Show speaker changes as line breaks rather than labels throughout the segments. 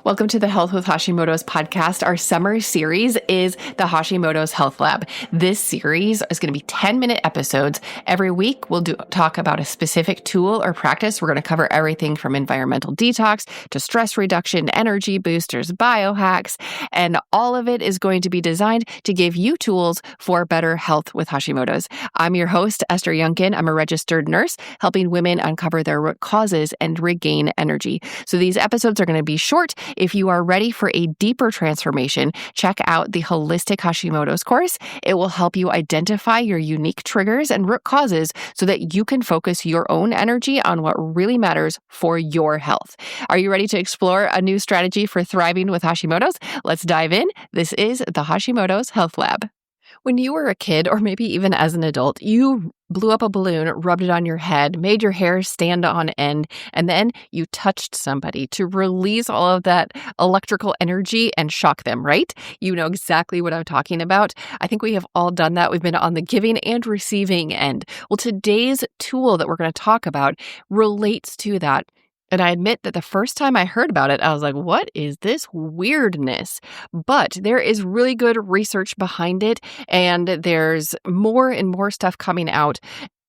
Welcome to the Health with Hashimoto's podcast. Our summer series is the Hashimoto's Health Lab. This series is going to be 10-minute episodes. Every week, we'll talk about a specific tool or practice. We're going to cover everything from environmental detox to stress reduction, energy boosters, biohacks, and all of it is going to be designed to give you tools for better health with Hashimoto's. I'm your host, Esther Yunkin. I'm a registered nurse helping women uncover their root causes and regain energy. So these episodes are going to be short. If you are ready for a deeper transformation, check out the Holistic Hashimoto's course. It will help you identify your unique triggers and root causes so that you can focus your own energy on what really matters for your health. Are you ready to explore a new strategy for thriving with Hashimoto's? Let's dive in. This is the Hashimoto's Health Lab. When you were a kid, or maybe even as an adult, you blew up a balloon, rubbed it on your head, made your hair stand on end, and then you touched somebody to release all of that electrical energy and shock them, right? You know exactly what I'm talking about. I think we have all done that. We've been on the giving and receiving end. Well, today's tool that we're going to talk about relates to that. And I admit that the first time I heard about it, I was like, what is this weirdness? But there is really good research behind it, and there's more and more stuff coming out,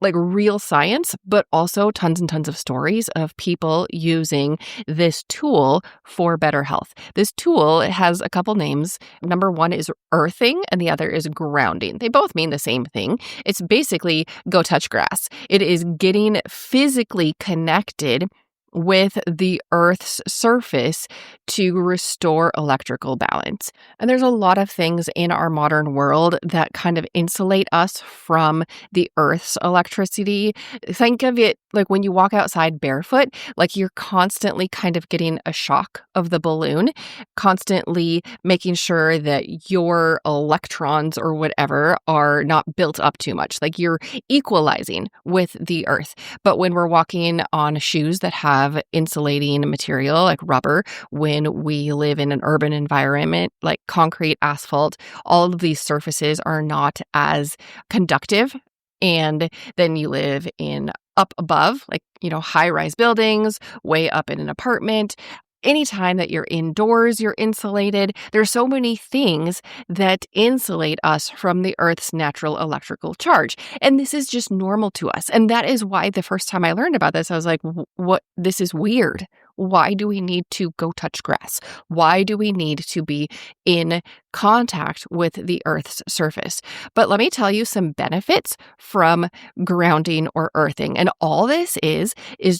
like real science, but also tons and tons of stories of people using this tool for better health. This tool has a couple names. Number one is earthing, and the other is grounding. They both mean the same thing. It's basically go touch grass. It is getting physically connected with the Earth's surface to restore electrical balance. And there's a lot of things in our modern world that kind of insulate us from the Earth's electricity. Think of it like when you walk outside barefoot, like you're constantly kind of getting a shock of the balloon, constantly making sure that your electrons or whatever are not built up too much. Like you're equalizing with the Earth. But when we're walking on shoes that have insulating material like rubber, when we live in an urban environment like concrete, asphalt, all of these surfaces are not as conductive. And then you live in up above, like, high-rise buildings, way up in an apartment. Anytime that you're indoors, you're insulated. There's so many things that insulate us from the Earth's natural electrical charge. And this is just normal to us. And that is why the first time I learned about this, I was like, what? This is weird. Why do we need to go touch grass? Why do we need to be in contact with the Earth's surface? But let me tell you some benefits from grounding or earthing. And all this is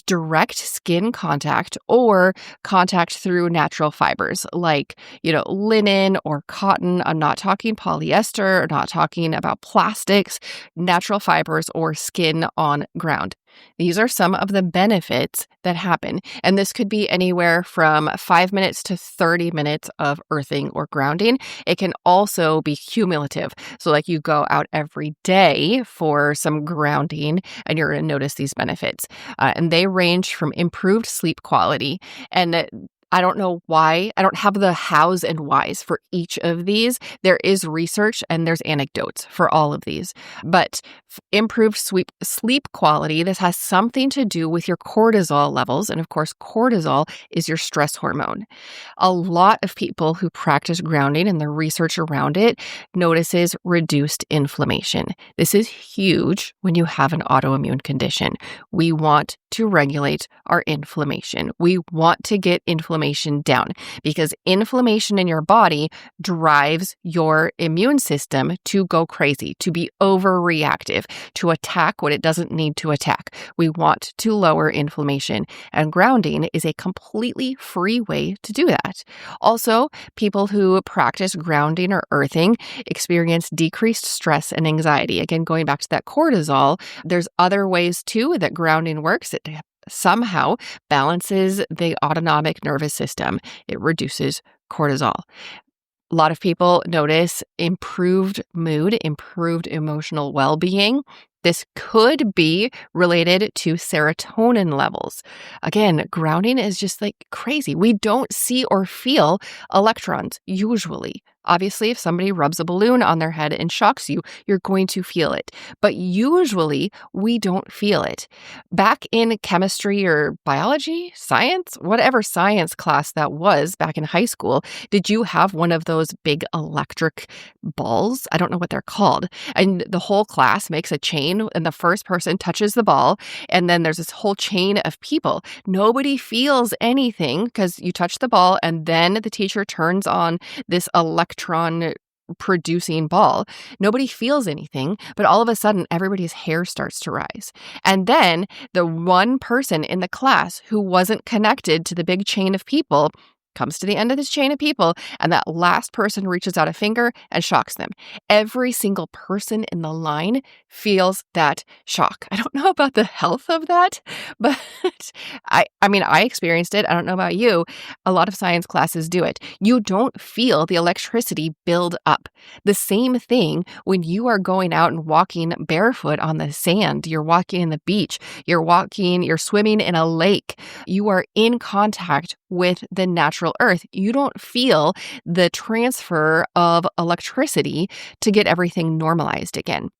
direct skin contact or contact through natural fibers like, linen or cotton. I'm not talking polyester, or not talking about plastics, natural fibers or skin on ground. These are some of the benefits that happen. And this could be anywhere from 5 minutes to 30 minutes of earthing or grounding. It can also be cumulative. So like you go out every day for some grounding and you're going to notice these benefits. And they range from improved sleep quality. And I don't know why. I don't have the hows and whys for each of these. There is research and there's anecdotes for all of these. But improved sleep quality, this has something to do with your cortisol levels. And of course, cortisol is your stress hormone. A lot of people who practice grounding and the research around it notices reduced inflammation. This is huge when you have an autoimmune condition. We want to regulate our inflammation. We want to get inflammation down because inflammation in your body drives your immune system to go crazy, to be overreactive, to attack what it doesn't need to attack. We want to lower inflammation, and grounding is a completely free way to do that. Also, people who practice grounding or earthing experience decreased stress and anxiety. Again, going back to that cortisol, there's other ways too that grounding works. It somehow balances the autonomic nervous system. It reduces cortisol. A lot of people notice improved mood, improved emotional well-being. This could be related to serotonin levels. Again, grounding is just like crazy. We don't see or feel electrons usually. Obviously, if somebody rubs a balloon on their head and shocks you, you're going to feel it. But usually, we don't feel it. Back in chemistry or biology, science, whatever science class that was back in high school, did you have one of those big electric balls? I don't know what they're called. And the whole class makes a chain, and the first person touches the ball, and then there's this whole chain of people. Nobody feels anything because you touch the ball, and then the teacher turns on this electron producing ball. Nobody feels anything, but all of a sudden everybody's hair starts to rise. And then the one person in the class who wasn't connected to the big chain of people comes to the end of this chain of people, and that last person reaches out a finger and shocks them. Every single person in the line feels that shock. I don't know about the health of that, but I experienced it. I don't know about you. A lot of science classes do it. You don't feel the electricity build up. The same thing when you are going out and walking barefoot on the sand, you're walking in the beach, you're swimming in a lake, you are in contact with the natural earth. You don't feel the transfer of electricity to get everything normalized again.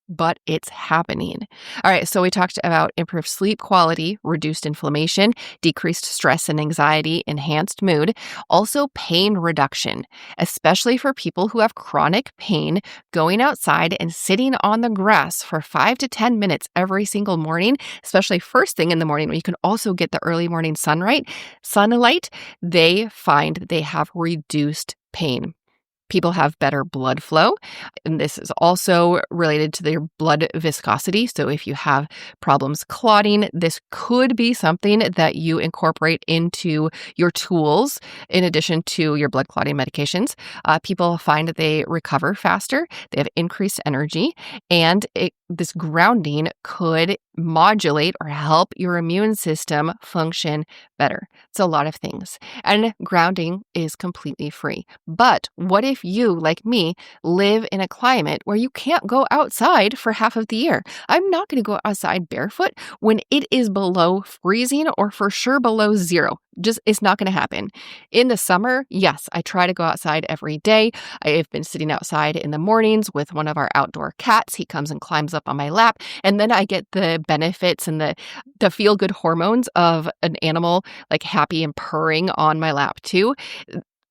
But it's happening. All right, so we talked about improved sleep quality, reduced inflammation, decreased stress and anxiety, enhanced mood, also pain reduction, especially for people who have chronic pain. Going outside and sitting on the grass for 5 to 10 minutes every single morning, especially first thing in the morning when you can also get the early morning sunlight, they find that they have reduced pain. People have better blood flow, and this is also related to their blood viscosity. So if you have problems clotting, this could be something that you incorporate into your tools in addition to your blood clotting medications. People find that they recover faster, they have increased energy, and this grounding could modulate or help your immune system function better. It's a lot of things. And grounding is completely free. But what if you, like me, live in a climate where you can't go outside for half of the year? I'm not going to go outside barefoot when it is below freezing or for sure below zero. It's not going to happen. In the summer, yes, I try to go outside every day. I have been sitting outside in the mornings with one of our outdoor cats. He comes and climbs up on my lap, and then I get the benefits and the feel-good hormones of an animal like happy and purring on my lap too.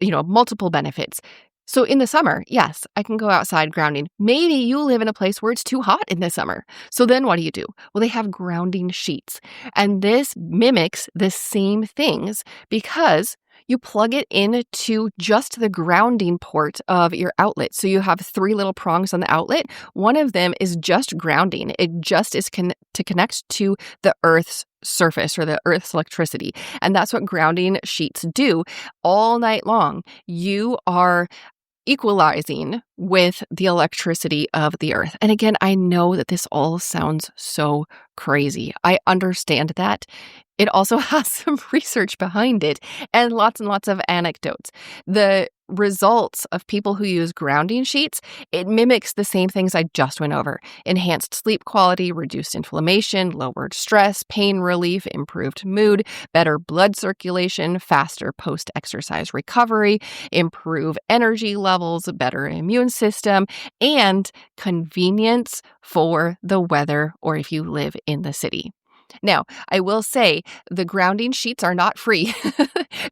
Multiple benefits. So in the summer, yes, I can go outside grounding. Maybe you live in a place where it's too hot in the summer. So then what do? Well, they have grounding sheets. And this mimics the same things because you plug it into just the grounding port of your outlet. So you have 3 little prongs on the outlet. One of them is just grounding. It just is to connect to the Earth's surface or the Earth's electricity. And that's what grounding sheets do all night long. You are equalizing with the electricity of the earth. And again, I know that this all sounds so crazy. I understand that. It also has some research behind it and lots of anecdotes. The results of people who use grounding sheets, it mimics the same things I just went over. Enhanced sleep quality, reduced inflammation, lowered stress, pain relief, improved mood, better blood circulation, faster post-exercise recovery, improve energy levels, better immune system, and convenience for the weather or if you live in the city. Now, I will say the grounding sheets are not free.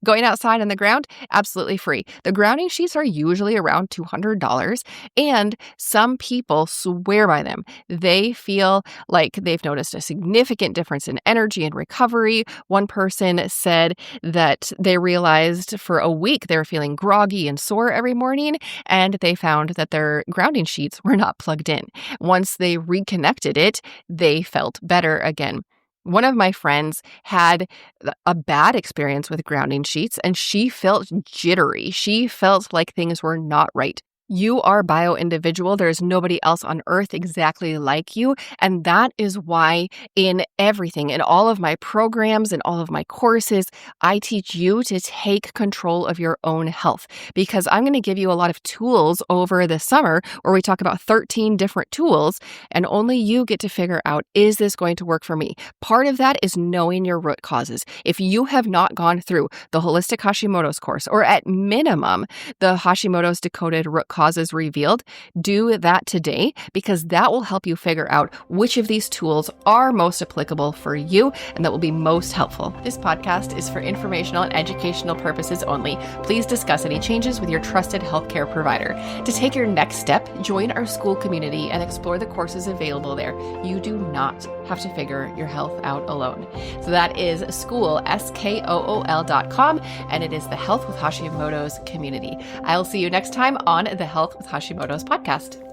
Going outside on the ground, absolutely free. The grounding sheets are usually around $200, and some people swear by them. They feel like they've noticed a significant difference in energy and recovery. One person said that they realized for a week they were feeling groggy and sore every morning, and they found that their grounding sheets were not plugged in. Once they reconnected it, they felt better again. One of my friends had a bad experience with grounding sheets, and she felt jittery. She felt like things were not right. You are bio-individual. There's nobody else on earth exactly like you. And that is why in everything, in all of my programs and all of my courses, I teach you to take control of your own health, because I'm going to give you a lot of tools over the summer where we talk about 13 different tools, and only you get to figure out, is this going to work for me? Part of that is knowing your root causes. If you have not gone through the Holistic Hashimoto's course, or at minimum, the Hashimoto's Decoded Root Causes Revealed, do that today, because that will help you figure out which of these tools are most applicable for you and that will be most helpful. This podcast is for informational and educational purposes only. Please discuss any changes with your trusted healthcare provider. To take your next step, join our school community and explore the courses available there. You do not have to figure your health out alone. So that is school, SKOOL.com, and it is the Health with Hashimoto's community. I'll see you next time on the Health with Hashimoto's podcast.